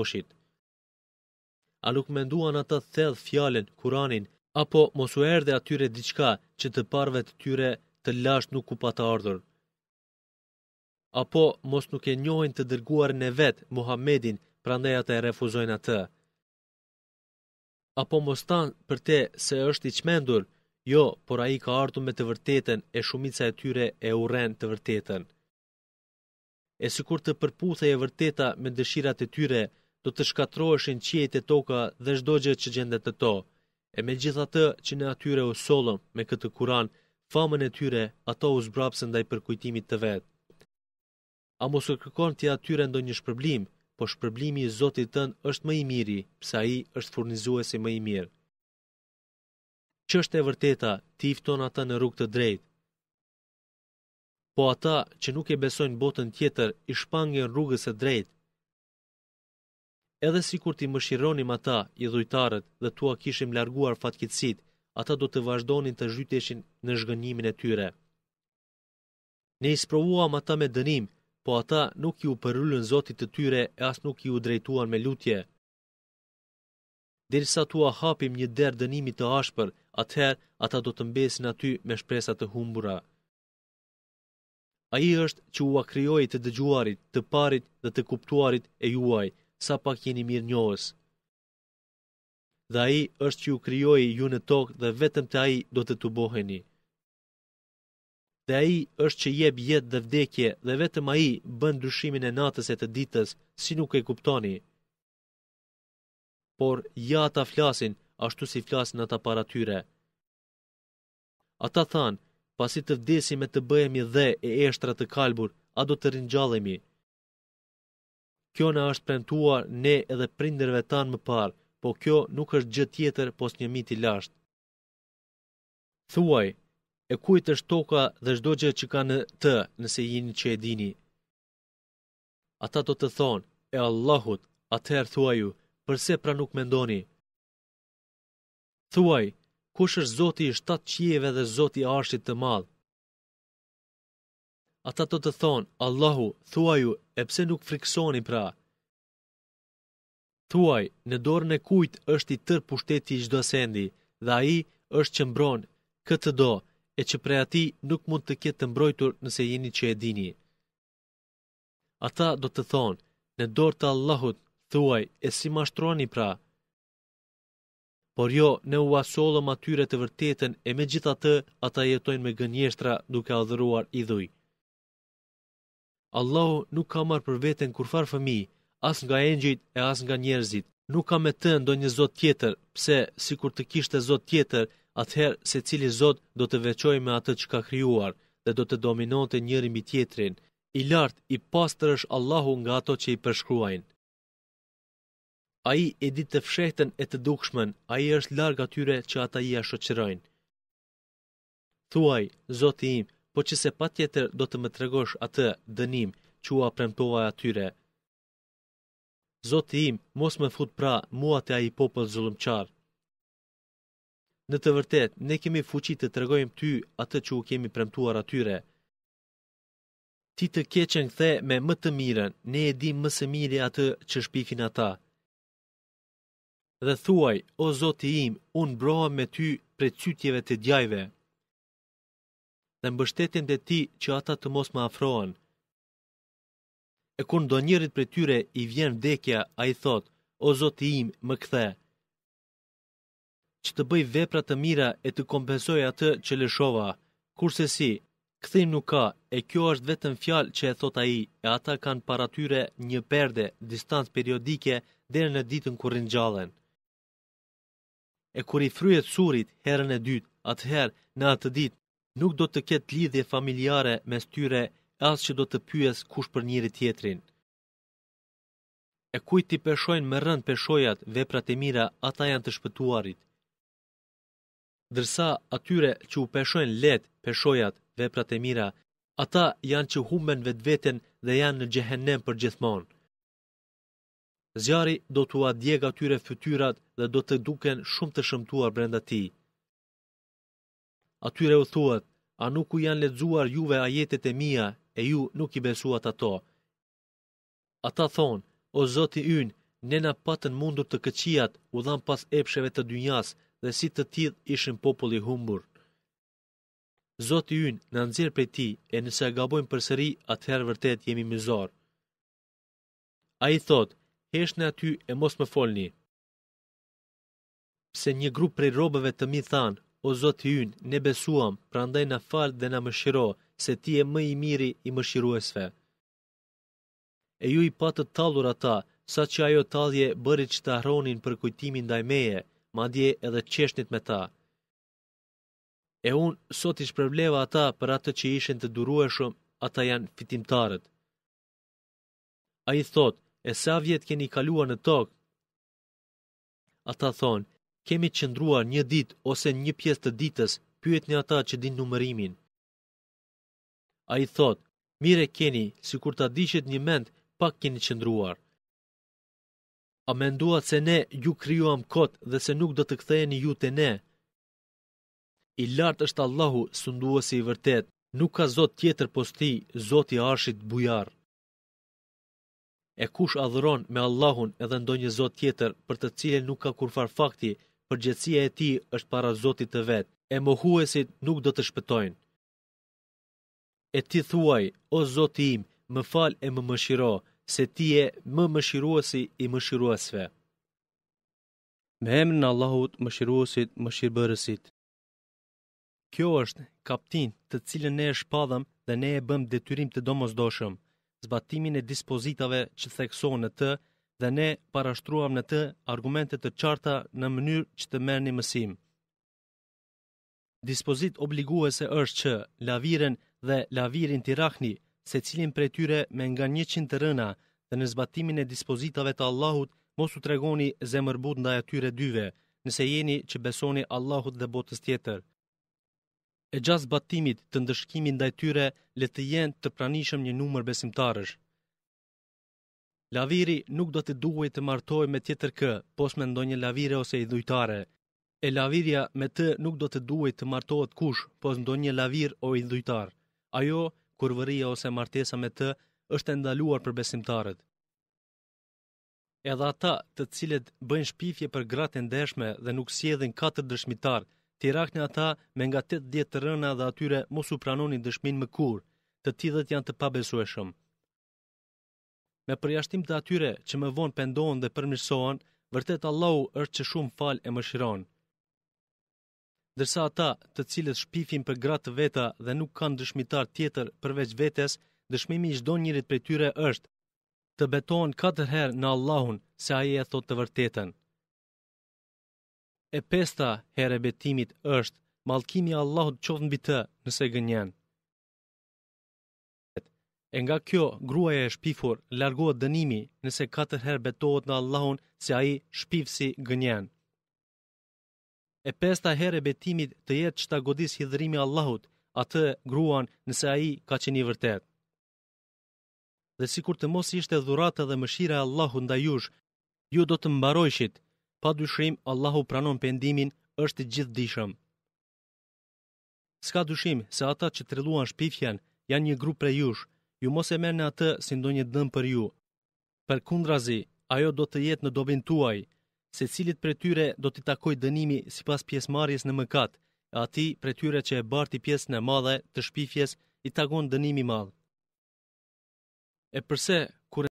poshit. A nuk menduan ata thellë fjalën, Kuranin, apo mos u erdhe atyre diçka që të parëve të tyre të lashtë nuk u pa të ardhur? Apo mos nuk e njohin të dërguarin e vet, Muhammedin, prandaj ata e refuzojnë atë? Apo mos thanë për te se është i çmendur? Jo, por ai ka ardhur me të vërtetën e shumica e tyre e urren të vërtetën. E sikur të përputhej e vërteta me dëshirat e tyre, do të shkatroheshin qiejt e toka dhe çdo gjë që gjendet në to. E megjithatë që në atyre u sollëm me këtë Kuran, famën e tyre, ato u zbrapsën ndaj përkujtimit të vet. A mos u kërkon ti atyre ndonjë shpërblim, po shpërblimi i Zotit tënd është më i miri, pse ai është furnizuesi më i mirë. Ç'është e vërteta, ti i fton ata në rrugë të drejtë. Po ata që nuk e besojnë botën tjetër, i shpangin rrugës së drejtë. Edhe sikur ti mëshironim ata, i dhujtarët, dhe tua kishim larguar fatkeqësit, ata do të vazhdonin të zhyteshin në zhgënjimin e tyre. Ne i sprovuam ata me dënim, po ata nuk ju përyllën Zotit të tyre e as nuk ju drejtuan me lutje. Derisa tua hapim një derë dënimit të ashpër, atëherë ata do të mbesin aty me shpresa të humbura. Ai është që u krijoi të dëgjuarit, të parit dhe të kuptuarit e juaj, sa pak jeni mirënjohës. Dhe ai është që ju krijoi ju në tokë dhe vetëm te ai do të tuboheni. Dhe ai është që jep jetë dhe vdekje dhe vetëm ai bën ndryshimin e natës e të ditës, si nuk e kuptoni. Por ja ata flasin, ashtu si flasin ata para tyre. Ata thanë, pasi të vdesim e të bëhemi dhe e eshtra të kalbur, a do të ringjallemi? Kjo na është premtuar ne edhe prindërve tanë më parë, po kjo nuk është gjë tjetër pos një mit i lashtë. Thuaj, e kujt është toka dhe çdo gjë që ka në të, nëse jeni që e dini? Ata do të thonë, e Allahut, atëherë thuaju, përse pra nuk mendoni? Thuaj, kush është Zoti i 7 qiejve dhe Zoti i Arshit të Madh? Ata do të thonë, Allahu, thuaju, e pse nuk friksoni pra? Thuaj, në dorën e kujt është i tërë pushteti i çdo sendi, dhe ai është që mbron këtë do, e që prej atij nuk mund të ketë të mbrojtur nëse jeni që e dini. Ata do të thonë, në dorë të Allahut, thuaj, e si mashtroni pra? Por jo, ne u asollëm atyre të vërtetën e megjithatë ata jetojnë me gënjeshtra duke adhuruar idhuj. Allahu nuk ka marrë për veten kurfar fëmijë, as nga engjëjt e as nga njerëzit. Nuk ka me të ndonjë Zot tjetër, pse sikur të kishte Zot tjetër, atëherë secili Zot do të veçojë me atë që ka krijuar dhe do të dominonte njëri mbi tjetrin. I lartë, i pastër është Allahu nga ato që i përshkruajnë. Ai e di të fshehtën e të dukshmen, ai është larg atyre që ata i shoqërojnë. Thuaj, Zoti im, po që se patjetër do të më tregosh atë dënim që u premtova atyre. Zoti im, mos më fut pra mua te ai popull zullumçar. Në të vërtetë, ne kemi fuqi të tregojmë ty atë që u kemi premtuar atyre. Ti të keqen kthe me më të mirën, ne e dim më së miri atë që shpifin ata. Dhe thuaj, o Zoti im, unë mbrohem me ty prej cytjeve të djajve. Dhe mbështetjen te ti që ata të mos më afrohen. E kur ndonjërit prej tyre i vjen vdekja, ai thot, o Zoti im, më kthe. Që të bëj vepra të mira e të kompensoj atë që lëshova, kurse si, kthim nuk ka, e kjo është vetëm fjalë që e thot ai, e ata kanë para tyre një perde, distancë periodike deri në ditën kur ringjallen. E kur i fryhet surit herën e dytë, atëherë në atë ditë nuk do të ketë lidhje familjare mes tyre, as që do të pyes kush për njëri tjetrin. E kujt ti peshojnë me rënd peshojat veprat e mira, ata janë të shpëtuarit. Dërsa atyre që u peshojnë let peshojat veprat e mira, ata janë që humben vetveten dhe janë në xhehenem për gjithmonë. Zjarri do t'u adjeg atyre fytyrat dhe do të duken shumë të shëmtuar brenda tij. Atyre u thuhet, a nuk u janë lexuar juve ajetet e mia e ju nuk i besuat ato? Ata thonë, o Zoti ynë, ne na patën mundur të këqijat, u dhan pas epsheve të dynjas, dhe si të tillë ishin populli humbur. Zoti ynë na nxjerr prej tij, e nëse e gabojmë përsëri, atëherë vërtet jemi mizor. Ai thot, heshni aty e mos më folni. Pse një grup prej robëve të mi than, o Zoti ynë, ne besuam, prandaj na fal dhe na mëshiro, se ti je më i miri i mëshiruesve. E ju i patët tallur ata, sa që ajo tallje bëri që të harronin për kujtimin ndaj meje, madje edhe qeshnit me ta. E unë sot i shpërbleva ata për atë që ishin të durueshëm, ata janë fitimtarët. A i thot, e sa vjet keni kaluar në tokë? Ata thonë, kemi qëndruar një ditë ose një pjesë të ditës, pyetni ata që din numërimin. A i thot, mire keni, si kur ta dishet një mend, pak keni qëndruar. A menduat se ne ju krijuam kot dhe se nuk do të ktheheni ju te ne? I lartë është Allahu, sunduesi i vërtet, nuk ka zot tjetër pos tij, Zoti i Arshit bujar. E kush adhuron me Allahun edhe ndonjë zot tjetër, për të cilën nuk ka kurfar fakti, përgjegjësia e tij është para Zotit të vet, e mohuesit nuk do të shpëtojnë. E ti thuaj, o Zoti im, më fal e më mëshiro, se ti je më mëshiruesi i mëshiruesve. Me emrin e Allahut, mëshiruesit, mëshirbërësit. Kjo është kaptin të cilën ne e shpadhëm dhe ne e bëm detyrim të domosdoshëm, zbatimin e dispozitave që theksohen në të, dhe ne parashtruam në të argumente të qarta në mënyrë që të merrni mësim. Dispozit obliguese është që laviren dhe lavirin t'i rahni, secilin prej tyre me nga 100 të rëna, dhe në zbatimin e dispozitave të Allahut mos u tregoni zemërbut ndaj atyre dyve, nëse jeni që besoni Allahut dhe botës tjetër. E gjatë zbatimit të ndëshkimit ndaj tyre, le të jenë të pranishëm një numër besimtarësh. Laviri nuk do të duhet të martohej me tjetër kë, pos me ndonjë lavire ose idhujtare. E lavirja me të nuk do të duhet të martohet kush, pos ndonjë lavir o idhujtar. Ajo, kurvëria ose martesa me të, është e ndaluar për besimtarët. Edhe ata të cilët bëjnë shpifje për gratë e ndershme dhe nuk sjellin 4 dëshmitar, t'i rahni ata me nga 80 të rëna dhe atyre mos u pranoni dëshmin më kur, të tillët janë të pabesueshëm. Me përjashtim të atyre që më vonë pendohen dhe përmirësohen, vërtet Allahu është që shumë fal e mëshiron. Dërsa ata të cilët shpifin për gratë të veta dhe nuk kanë dëshmitar tjetër përveç vetes, dëshmimi i çdo njërit prej tyre është të betohen 4 herë në Allahun se ai e thot të vërtetën. E 5-ta herë e betimit është mallkimi i Allahut qoftë mbi të nëse gënjen. E nga kjo, gruaja e shpifur largohet dënimi nëse 4 herë betohet në Allahun se ai shpifsi gënjen. E 5-ta herë e betimit të jetë që ta godis hidhërimi Allahut, atë gruan nëse ai ka qenë i vërtet. Dhe sikur të mos ishte dhurata dhe mëshira e Allahut ndaj jush, ju do të mbarojshit, pa dyshim Allahu pranon pendimin, është i gjithdijshëm. S'ka dyshim se ata që trilluan shpifjen janë një grup prej jush, ju mos e merrni atë si ndonjë dëm për ju. Përkundrazi, ajo do të jetë në dobin tuaj, secilit prej tyre do t'i takoj dënimi sipas pjesëmarrjes në mëkat, e atij prej tyre që e barti pjesën e madhe të shpifjes i takon dënimi i madh. E përse kur